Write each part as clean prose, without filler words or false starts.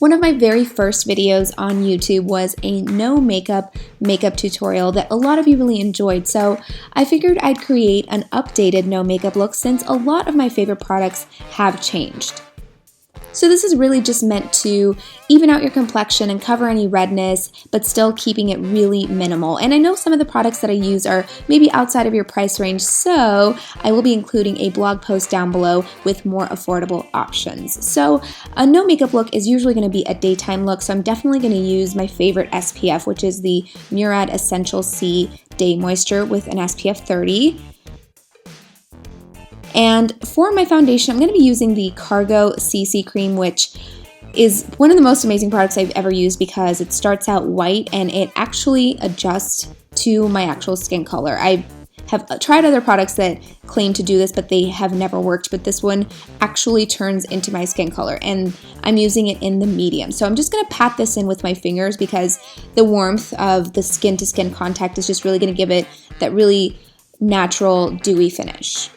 One of my very first videos on YouTube was a no makeup tutorial that a lot of you really enjoyed, so I figured I'd create an updated no makeup look since a lot of my favorite products have changed. So this is really just meant to even out your complexion and cover any redness, but still keeping it really minimal. And I know some of the products that I use are maybe outside of your price range, so I will be including a blog post down below with more affordable options. So a no makeup look is usually going to be a daytime look, so I'm definitely going to use my favorite SPF, which is the Murad Essential C Day Moisture with an SPF 30. And for my foundation, I'm going to be using the Cargo CC Cream, which is one of the most amazing products I've ever used because it starts out white and it actually adjusts to my actual skin color. I have tried other products that claim to do this, but they have never worked, but this one actually turns into my skin color, and I'm using it in the medium. So I'm just going to pat this in with my fingers because the warmth of the skin-to-skin contact is just really going to give it that really natural, dewy finish.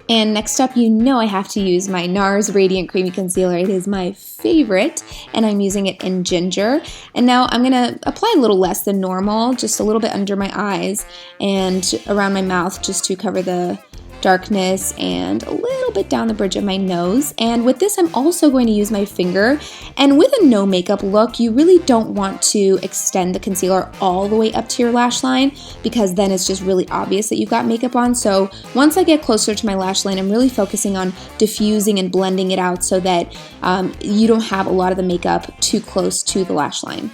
And next up, you know I have to use my NARS Radiant Creamy Concealer. It is my favorite, and I'm using it in Ginger. And now I'm going to apply a little less than normal, just a little bit under my eyes and around my mouth just to cover the darkness and a little bit down the bridge of my nose. And with this, I'm also going to use my finger. And with a no makeup look, you really don't want to extend the concealer all the way up to your lash line because then it's just really obvious that you've got makeup on. So once I get closer to my lash line, I'm really focusing on diffusing and blending it out so that you don't have a lot of the makeup too close to the lash line.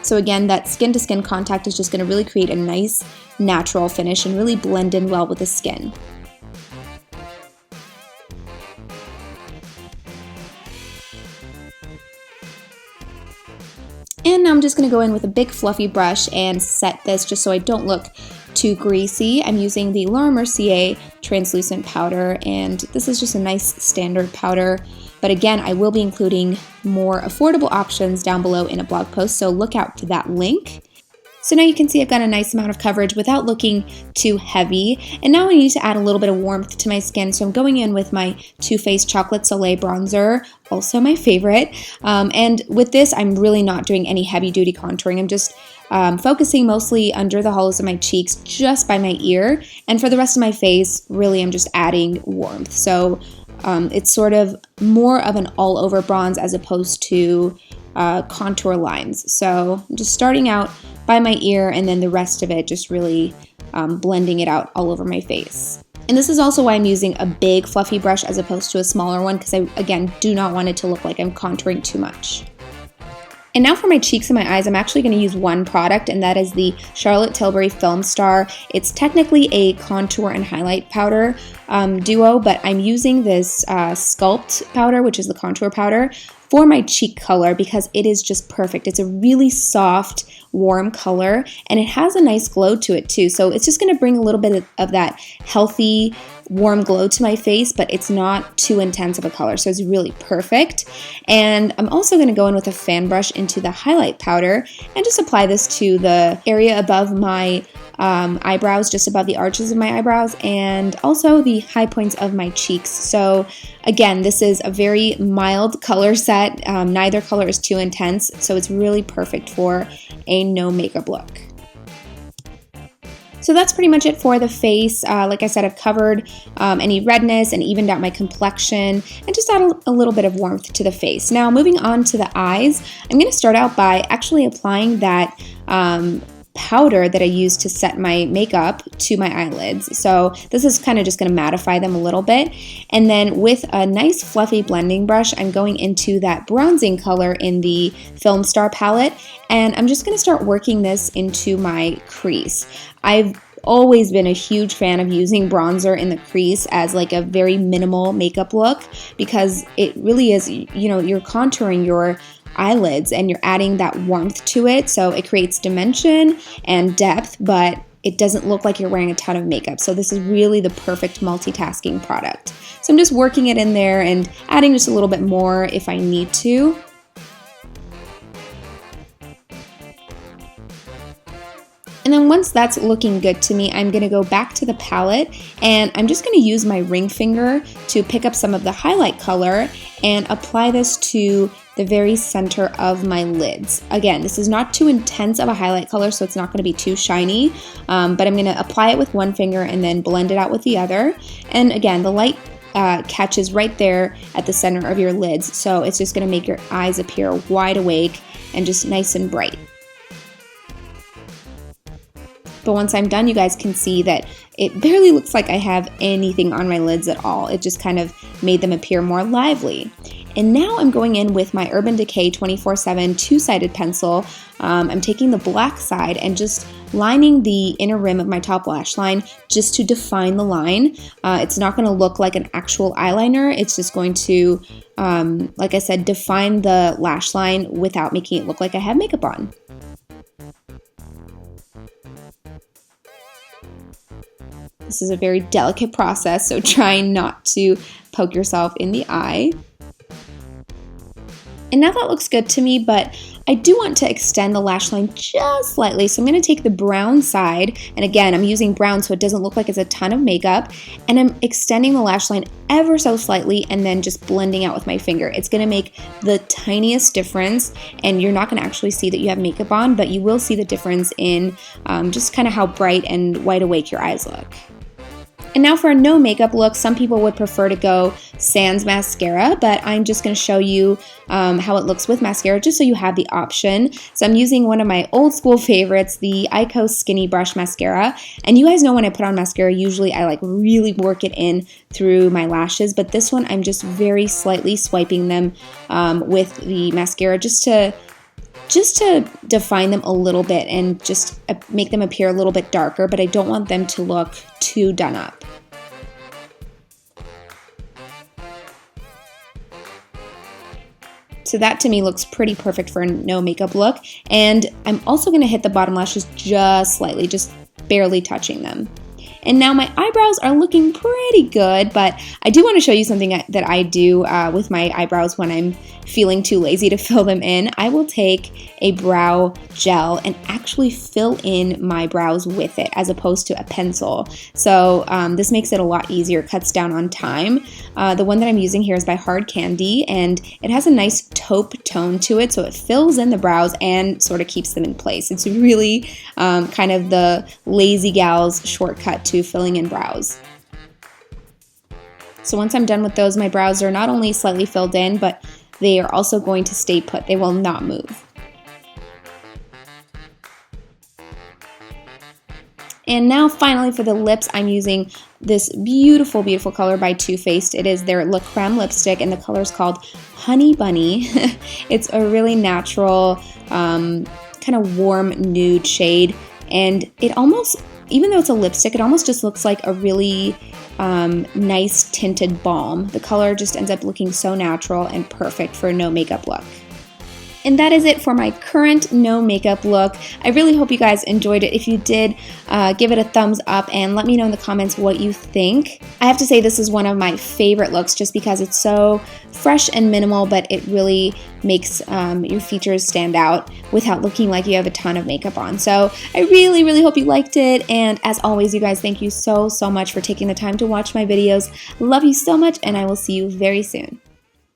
So again, that skin-to-skin contact is just going to really create a nice natural finish and really blend in well with the skin. And now I'm just going to go in with a big fluffy brush and set this just so I don't look too greasy. I'm using the Laura Mercier translucent powder, and this is just a nice standard powder. But again, I will be including more affordable options down below in a blog post, so look out for that link. So now you can see I've got a nice amount of coverage without looking too heavy. And now I need to add a little bit of warmth to my skin, so I'm going in with my Too Faced Chocolate Soleil Bronzer, also my favorite. And with this, I'm really not doing any heavy-duty contouring. I'm just focusing mostly under the hollows of my cheeks, just by my ear. And for the rest of my face, really I'm just adding warmth. So it's sort of more of an all-over bronze as opposed to contour lines. So I'm just starting out by my ear and then the rest of it just really blending it out all over my face. And this is also why I'm using a big fluffy brush as opposed to a smaller one because I, again, do not want it to look like I'm contouring too much. And now for my cheeks and my eyes, I'm actually going to use one product, and that is the Charlotte Tilbury Film Star. It's technically a contour and highlight powder duo, but I'm using this Sculpt powder, which is the contour powder, for my cheek color because it is just perfect. It's a really soft, warm color, and it has a nice glow to it too. So it's just going to bring a little bit of that healthy, warm glow to my face, but it's not too intense of a color, so it's really perfect. And I'm also going to go in with a fan brush into the highlight powder and just apply this to the area above my eyebrows, just above the arches of my eyebrows, and also the high points of my cheeks. So again, this is a very mild color set. Neither color is too intense, so it's really perfect for a no makeup look. So that's pretty much it for the face. Like I said, I've covered any redness and evened out my complexion and just add a little bit of warmth to the face. Now moving on to the eyes, I'm going to start out by actually applying that powder that I use to set my makeup to my eyelids. So this is kind of just going to mattify them a little bit. And then with a nice fluffy blending brush, I'm going into that bronzing color in the Film Star palette, and I'm just going to start working this into my crease. I've always been a huge fan of using bronzer in the crease as like a very minimal makeup look because it really is, you know, you're contouring your eyelids and you're adding that warmth to it, so it creates dimension and depth, but it doesn't look like you're wearing a ton of makeup. So this is really the perfect multitasking product. So I'm just working it in there and adding just a little bit more if I need to. And then once that's looking good to me, I'm gonna go back to the palette and I'm just gonna use my ring finger to pick up some of the highlight color and apply this to the very center of my lids. Again, this is not too intense of a highlight color, so it's not gonna be too shiny, but I'm gonna apply it with one finger and then blend it out with the other. And again, the light catches right there at the center of your lids, so it's just gonna make your eyes appear wide awake and just nice and bright. But once I'm done, you guys can see that it barely looks like I have anything on my lids at all. It just kind of made them appear more lively. And now I'm going in with my Urban Decay 24/7 two-sided pencil. I'm taking the black side and just lining the inner rim of my top lash line just to define the line. It's not going to look like an actual eyeliner. It's just going to, like I said, define the lash line without making it look like I have makeup on. This is a very delicate process, so try not to poke yourself in the eye. And now that looks good to me, but I do want to extend the lash line just slightly. So I'm going to take the brown side, and again, I'm using brown so it doesn't look like it's a ton of makeup, and I'm extending the lash line ever so slightly and then just blending out with my finger. It's going to make the tiniest difference, and you're not going to actually see that you have makeup on, but you will see the difference in just kind of how bright and wide awake your eyes look. And now for a no makeup look, some people would prefer to go sans mascara, but I'm just going to show you how it looks with mascara just so you have the option. So I'm using one of my old school favorites, the Ico Skinny Brush Mascara. And you guys know when I put on mascara, usually I like really work it in through my lashes, but this one I'm just very slightly swiping them with the mascara just to define them a little bit and just make them appear a little bit darker, but I don't want them to look too done up. So that to me looks pretty perfect for a no makeup look. And I'm also going to hit the bottom lashes just slightly, just barely touching them. And now my eyebrows are looking pretty good, but I do want to show you something that I do with my eyebrows when I'm feeling too lazy to fill them in. I will take a brow gel and actually fill in my brows with it as opposed to a pencil. So this makes it a lot easier, cuts down on time. The one that I'm using here is by Hard Candy, and it has a nice taupe tone to it, so it fills in the brows and sort of keeps them in place. It's really kind of the lazy gal's shortcut to filling in brows. So once I'm done with those, my brows are not only slightly filled in, but they are also going to stay put. They will not move. And now finally for the lips, I'm using this beautiful, beautiful color by Too Faced. It is their Le Creme lipstick, and the color is called Honey Bunny. It's a really natural, kind of warm nude shade, and it almost, even though it's a lipstick, it almost just looks like a really nice tinted balm. The color just ends up looking so natural and perfect for a no makeup look. And that is it for my current no makeup look. I really hope you guys enjoyed it. If you did, give it a thumbs up and let me know in the comments what you think. I have to say this is one of my favorite looks just because it's so fresh and minimal, but it really makes your features stand out without looking like you have a ton of makeup on. So I really, really hope you liked it. And as always, you guys, thank you so, so much for taking the time to watch my videos. Love you so much, and I will see you very soon.